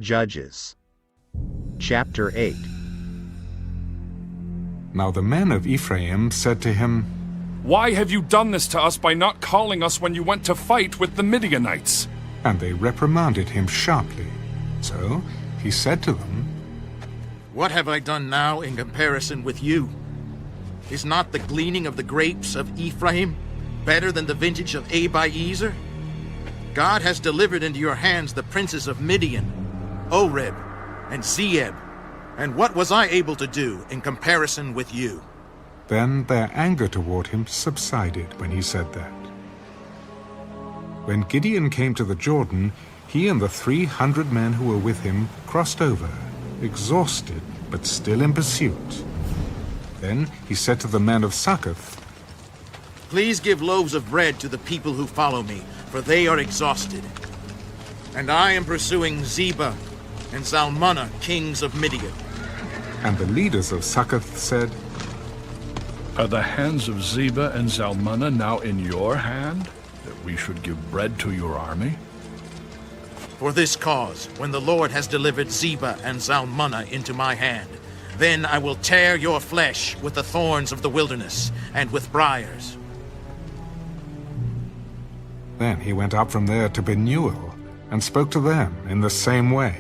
Judges chapter 8. Now the men of Ephraim said to him, "Why have you done this to us by not calling us when you went to fight with the Midianites?" And they reprimanded him sharply. So he said to them, "What have I done now in comparison with you? Is not the gleaning of the grapes of Ephraim better than the vintage of Abiezer? God has delivered into your hands the princes of Midian, Oreb, and Zeeb, and what was I able to do in comparison with you?" Then their anger toward him subsided when he said that. When Gideon came to the Jordan, he and the 300 men who were with him crossed over, exhausted but still in pursuit. Then he said to the men of Succoth, "Please give loaves of bread to the people who follow me, for they are exhausted. And I am pursuing Zebah and Zalmunna, kings of Midian." And the leaders of Succoth said, "Are the hands of Zebah and Zalmunna now in your hand, that we should give bread to your army?" "For this cause, when the Lord has delivered Zebah and Zalmunna into my hand, then I will tear your flesh with the thorns of the wilderness and with briars." Then he went up from there to Penuel, and spoke to them in the same way.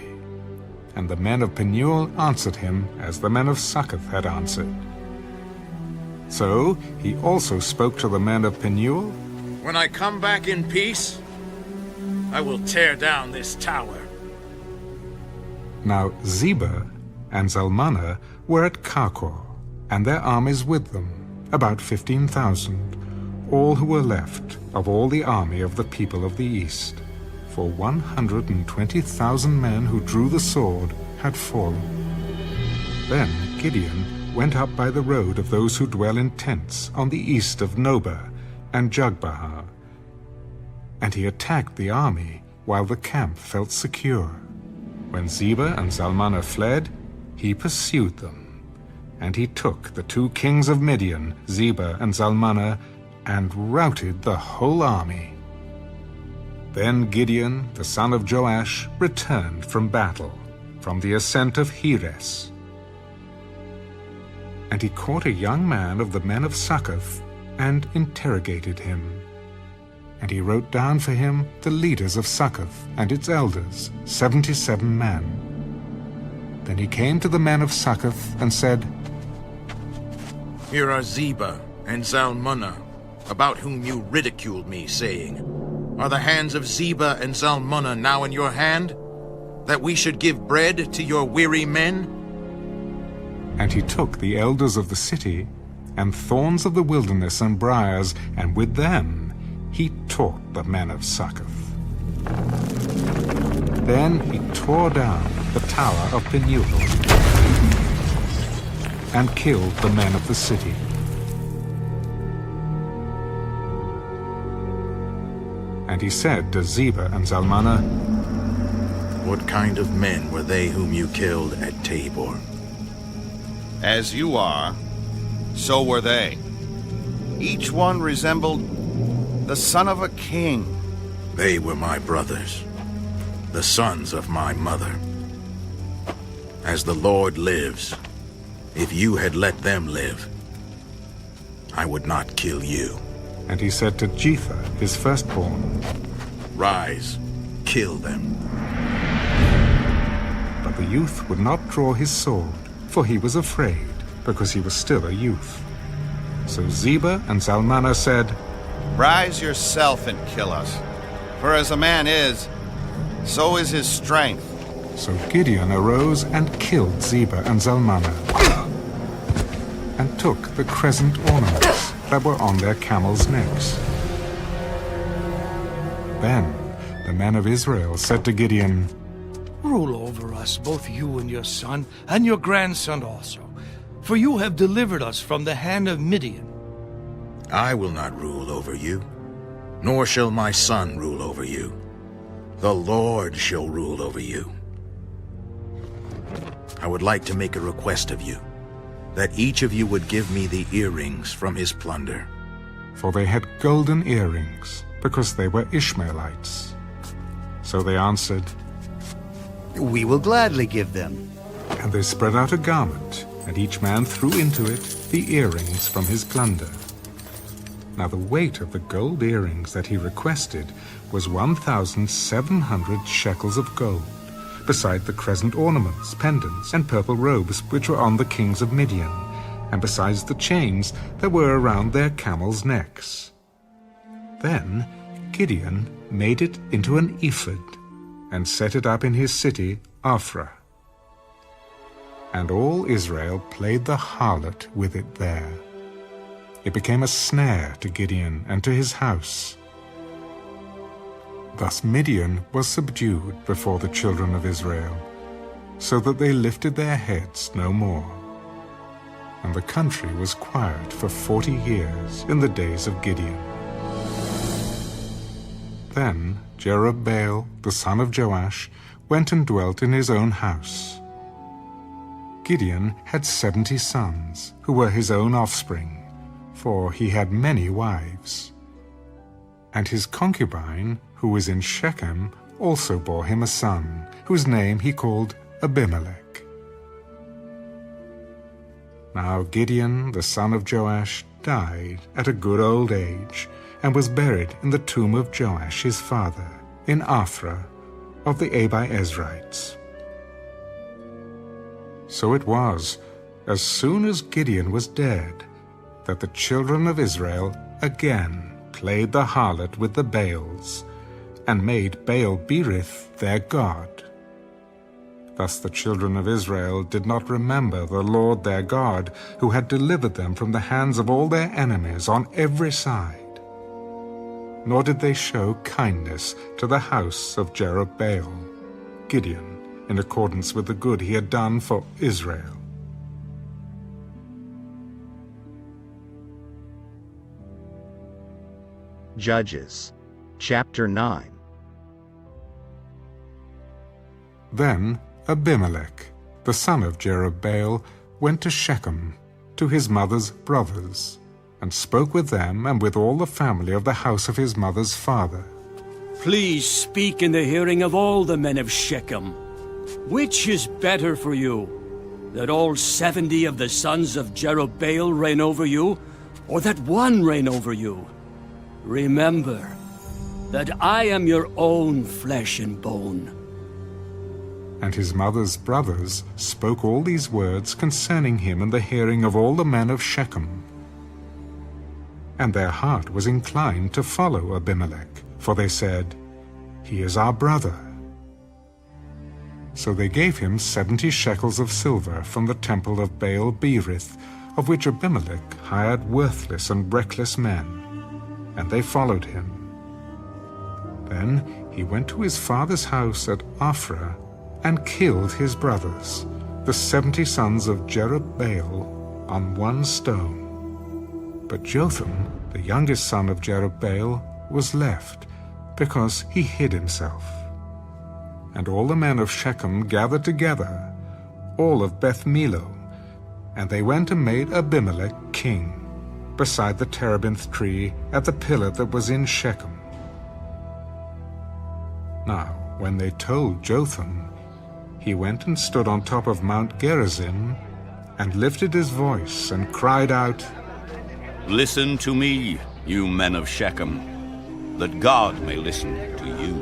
And the men of Penuel answered him as the men of Succoth had answered. So he also spoke to the men of Penuel. "When I come back in peace, I will tear down this tower." Now Zebah and Zalmunna were at Karkor, and their armies with them, about 15,000, all who were left of all the army of the people of the east. For 120,000 men who drew the sword had fallen. Then Gideon went up by the road of those who dwell in tents on the east of Nobah and Jogbehah, and he attacked the army while the camp felt secure. When Zebah and Zalmunna fled, he pursued them, and he took the 2 kings of Midian, Zebah and Zalmunna, and routed the whole army. Then Gideon, the son of Joash, returned from battle, from the ascent of Heres. And he caught a young man of the men of Succoth, and interrogated him. And he wrote down for him the leaders of Succoth and its elders, 77 men. Then he came to the men of Succoth and said, "Here are Zebah and Zalmunna, about whom you ridiculed me, saying, 'Are the hands of Zebah and Zalmunna now in your hand, that we should give bread to your weary men?' And he took the elders of the city, and thorns of the wilderness and briars, and with them he taught the men of Succoth. Then he tore down the tower of Penuel, and killed the men of the city. And he said to Zebah and Zalmunna, "What kind of men were they whom you killed at Tabor?" As you are, so were they. Each one resembled the son of a king. "They were my brothers, the sons of my mother. As the Lord lives, if you had let them live, I would not kill you." And he said to Jether, his firstborn, "Rise, kill them." But the youth would not draw his sword, for he was afraid, because he was still a youth. So Zebah and Zalmunna said, Rise yourself and kill us. For as a man is, so is his strength. So Gideon arose and killed Zebah and Zalmunna, and took the crescent ornaments that were on their camels' necks. Then the men of Israel said to Gideon, Rule over us, both you and your son, and your grandson also, for you have delivered us from the hand of Midian. I will not rule over you, nor shall my son rule over you. The Lord shall rule over you. I would like to make a request of you, that each of you would give me the earrings from his plunder. For they had golden earrings, because they were Ishmaelites. So they answered, We will gladly give them. And they spread out a garment, and each man threw into it the earrings from his plunder. Now the weight of the gold earrings that he requested was 1,700 shekels of gold, beside the crescent ornaments, pendants, and purple robes which were on the kings of Midian, and besides the chains that were around their camels' necks. Then Gideon made it into an ephod, and set it up in his city, Ophrah. And all Israel played the harlot with it there. It became a snare to Gideon and to his house. Thus Midian was subdued before the children of Israel, so that they lifted their heads no more. And the country was quiet for 40 years in the days of Gideon. Then Jerubbaal, the son of Joash, went and dwelt in his own house. Gideon had 70 sons, who were his own offspring, for he had many wives. And his concubine, who was in Shechem, also bore him a son, whose name he called Abimelech. Now Gideon, the son of Joash, died at a good old age, and was buried in the tomb of Joash his father, in Ophrah of the Abiezrites. So it was, as soon as Gideon was dead, that the children of Israel again played the harlot with the Baals, and made Baal-berith their god. Thus the children of Israel did not remember the Lord their God, who had delivered them from the hands of all their enemies on every side. Nor did they show kindness to the house of Jerubbaal, Gideon, in accordance with the good he had done for Israel. Judges, chapter 9. Then Abimelech, the son of Jerubbaal, went to Shechem, to his mother's brothers, and spoke with them and with all the family of the house of his mother's father. Please speak in the hearing of all the men of Shechem. Which is better for you, that all 70 of the sons of Jerubbaal reign over you, or that one reign over you? Remember that I am your own flesh and bone. And his mother's brothers spoke all these words concerning him in the hearing of all the men of Shechem. And their heart was inclined to follow Abimelech, for they said, "He is our brother." So they gave him 70 shekels of silver from the temple of Baal-berith, of which Abimelech hired worthless and reckless men, and they followed him. Then he went to his father's house at Ophrah, and killed his brothers, the 70 sons of Jerubbaal, on one stone. But Jotham, the youngest son of Jerubbaal, was left, because he hid himself. And all the men of Shechem gathered together, all of Beth Millo, and they went and made Abimelech king, beside the terebinth tree at the pillar that was in Shechem. Now, when they told Jotham, he went and stood on top of Mount Gerizim, and lifted his voice and cried out, Listen to me, you men of Shechem, that God may listen to you.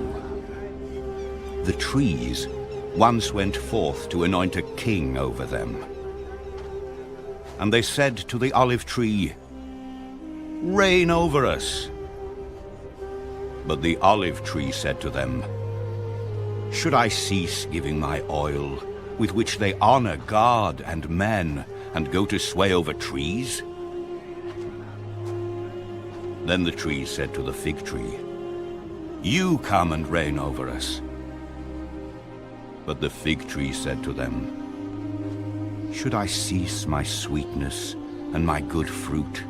The trees once went forth to anoint a king over them. And they said to the olive tree, Reign over us. But the olive tree said to them, Should I cease giving my oil, with which they honor God and men, and go to sway over trees? Then the tree said to the fig tree, You come and reign over us. But the fig tree said to them, Should I cease my sweetness and my good fruit,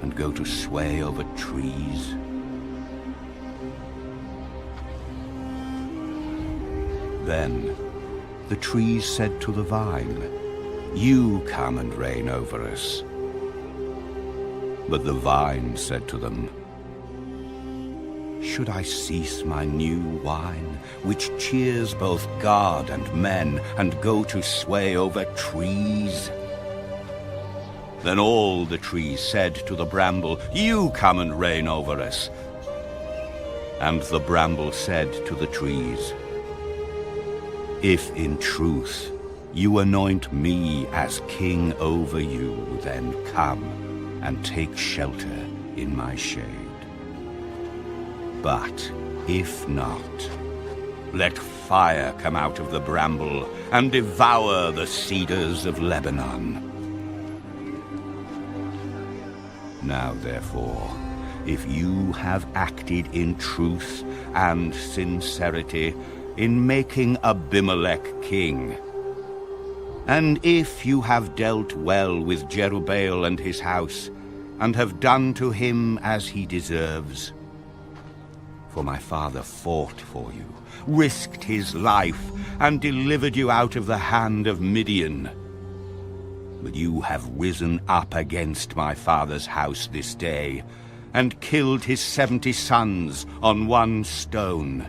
and go to sway over trees? Then the trees said to the vine, You come and reign over us. But the vine said to them, should I cease my new wine, which cheers both God and men, and go to sway over trees? Then all the trees said to the bramble, You come and reign over us. And the bramble said to the trees, If in truth you anoint me as king over you, then come and take shelter in my shade. But if not, let fire come out of the bramble and devour the cedars of Lebanon. Now therefore, if you have acted in truth and sincerity in making Abimelech king, and if you have dealt well with Jerubbaal and his house, and have done to him as he deserves, for my father fought for you, risked his life, and delivered you out of the hand of Midian. But you have risen up against my father's house this day, and killed his 70 sons on one stone,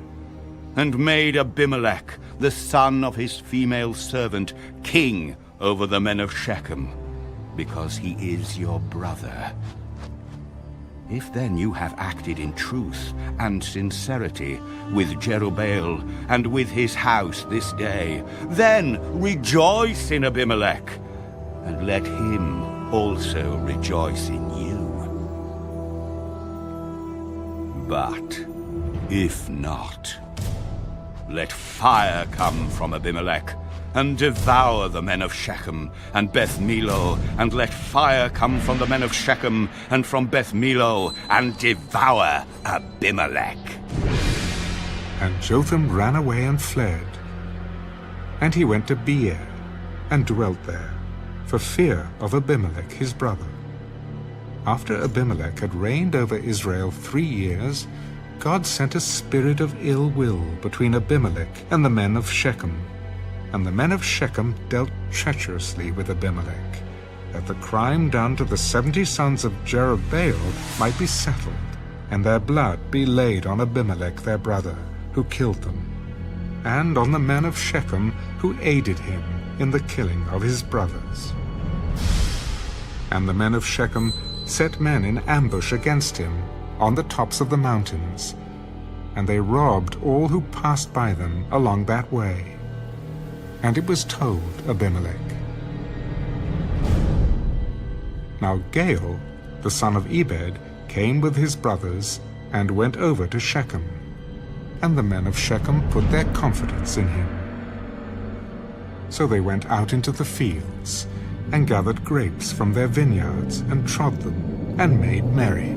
and made Abimelech, the son of his female servant, king over the men of Shechem, because he is your brother. If then you have acted in truth and sincerity with Jerubbaal and with his house this day, then rejoice in Abimelech, and let him also rejoice in you. But if not, let fire come from Abimelech, and devour the men of Shechem and Beth Millo, and let fire come from the men of Shechem and from Beth Millo, and devour Abimelech. And Jotham ran away and fled. And he went to Beer, and dwelt there, for fear of Abimelech his brother. After Abimelech had reigned over Israel 3 years, God sent a spirit of ill will between Abimelech and the men of Shechem. And the men of Shechem dealt treacherously with Abimelech, that the crime done to the 70 sons of Jerubbaal might be settled, and their blood be laid on Abimelech their brother, who killed them, and on the men of Shechem who aided him in the killing of his brothers. And the men of Shechem set men in ambush against him on the tops of the mountains, and they robbed all who passed by them along that way. And it was told Abimelech. Now Gaal, the son of Ebed, came with his brothers, and went over to Shechem. And the men of Shechem put their confidence in him. So they went out into the fields, and gathered grapes from their vineyards, and trod them, and made merry.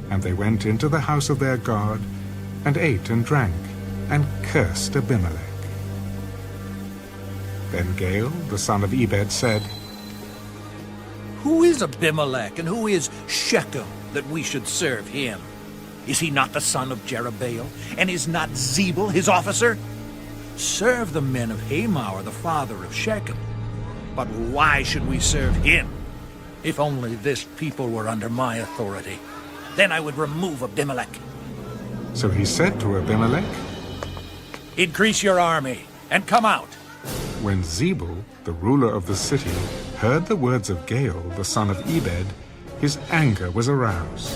And they went into the house of their God, and ate and drank, and cursed Abimelech. Then Gaal, the son of Ebed, said, Who is Abimelech, and who is Shechem, that we should serve him? Is he not the son of Jerubbaal, and is not Zebul his officer? Serve the men of Hamor, the father of Shechem. But why should we serve him? If only this people were under my authority, then I would remove Abimelech. So he said to Abimelech, Increase your army, and come out. When Zebul, the ruler of the city, heard the words of Gaal, the son of Ebed, his anger was aroused.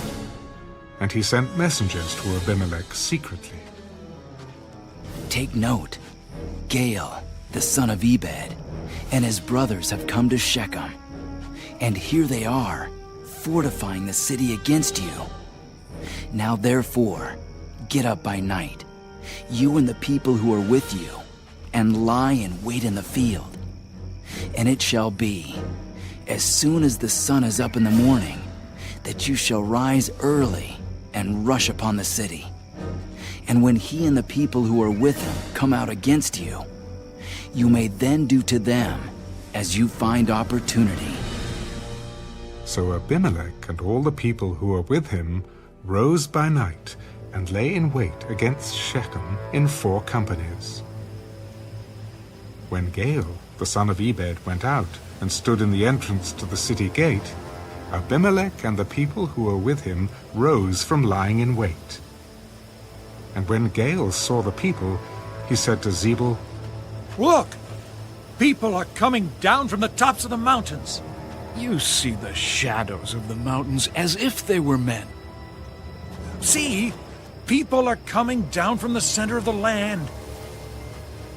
And he sent messengers to Abimelech secretly. Take note, Gaal, the son of Ebed, and his brothers have come to Shechem, and here they are, fortifying the city against you. Now therefore, get up by night, you and the people who are with you, and lie in wait in the field. And it shall be, as soon as the sun is up in the morning, that you shall rise early and rush upon the city. And when he and the people who are with him come out against you, you may then do to them as you find opportunity. So Abimelech and all the people who were with him rose by night and lay in wait against Shechem in 4 companies. When Gaal, the son of Ebed, went out and stood in the entrance to the city gate, Abimelech and the people who were with him rose from lying in wait. And when Gael saw the people, he said to Zebul, Look! People are coming down from the tops of the mountains. You see the shadows of the mountains as if they were men. See! People are coming down from the center of the land.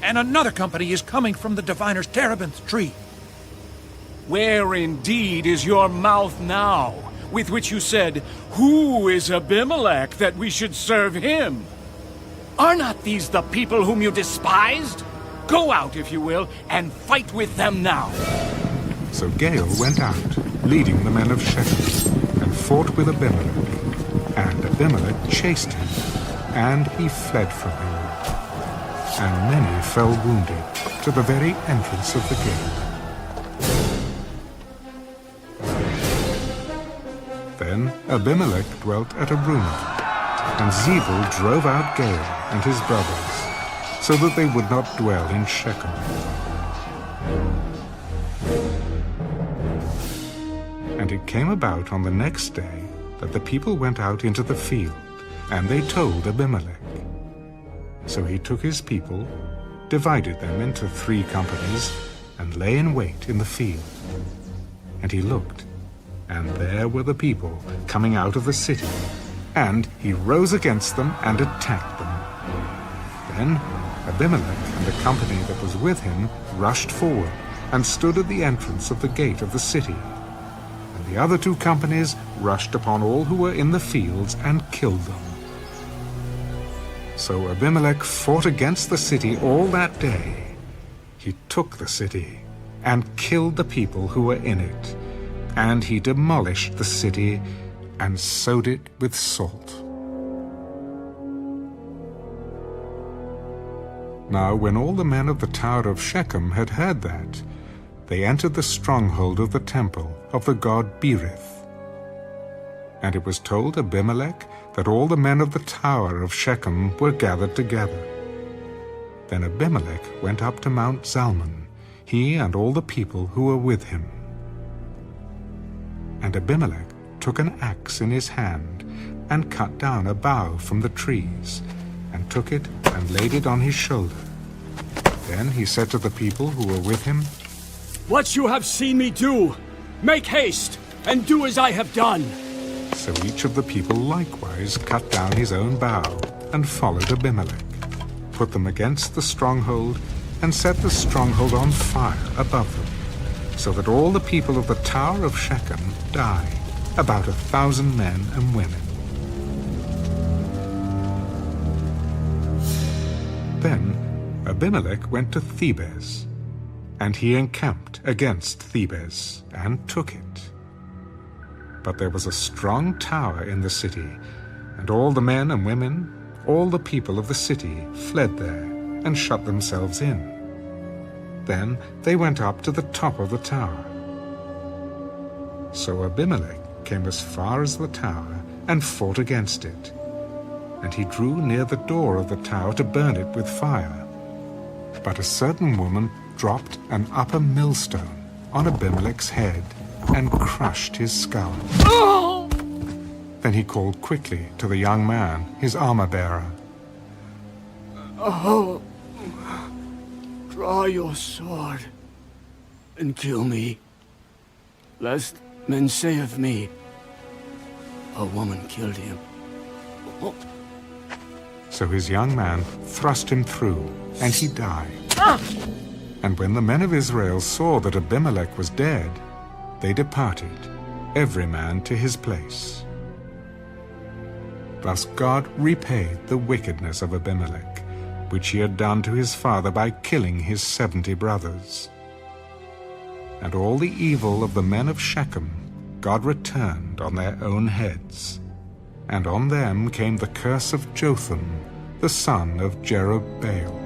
And another company is coming from the diviner's terebinth tree. Where indeed is your mouth now, with which you said, Who is Abimelech that we should serve him? Are not these the people whom you despised? Go out, if you will, and fight with them now. So Gael went out, leading the men of Shechem, and fought with Abimelech. And Abimelech chased him, and he fled from him. And many fell wounded to the very entrance of the gate. Then Abimelech dwelt at Arunah, and Zebul drove out Gael and his brothers, so that they would not dwell in Shechem. And it came about on the next day that the people went out into the field, and they told Abimelech. So he took his people, divided them into 3 companies, and lay in wait in the field. And he looked, and there were the people coming out of the city, and he rose against them and attacked them. Then Abimelech and the company that was with him rushed forward, and stood at the entrance of the gate of the city. And the other 2 companies rushed upon all who were in the fields and killed them. So Abimelech fought against the city all that day. He took the city and killed the people who were in it, and he demolished the city and sowed it with salt. Now when all the men of the tower of Shechem had heard that, they entered the stronghold of the temple of the god Berith. And it was told Abimelech that all the men of the tower of Shechem were gathered together. Then Abimelech went up to Mount Zalmon, he and all the people who were with him. And Abimelech took an axe in his hand, and cut down a bough from the trees, and took it and laid it on his shoulder. Then he said to the people who were with him, What you have seen me do, make haste, and do as I have done. So each of the people likewise cut down his own bough, and followed Abimelech, put them against the stronghold, and set the stronghold on fire above them, so that all the people of the tower of Shechem died, about 1,000 men and women. Then Abimelech went to Thebez, and he encamped against Thebez, and took it. But there was a strong tower in the city, and all the men and women, all the people of the city, fled there, and shut themselves in. Then they went up to the top of the tower. So Abimelech came as far as the tower, and fought against it. And he drew near the door of the tower to burn it with fire. But a certain woman dropped an upper millstone on Abimelech's head, and crushed his skull. Oh! Then he called quickly to the young man, his armor-bearer. Oh, draw your sword and kill me, lest men say of me, a woman killed him. Oh. So his young man thrust him through, and he died. Ah! And when the men of Israel saw that Abimelech was dead, they departed, every man to his place. Thus God repaid the wickedness of Abimelech, which he had done to his father by killing his 70 brothers. And all the evil of the men of Shechem God returned on their own heads, and on them came the curse of Jotham, the son of Jerubbaal.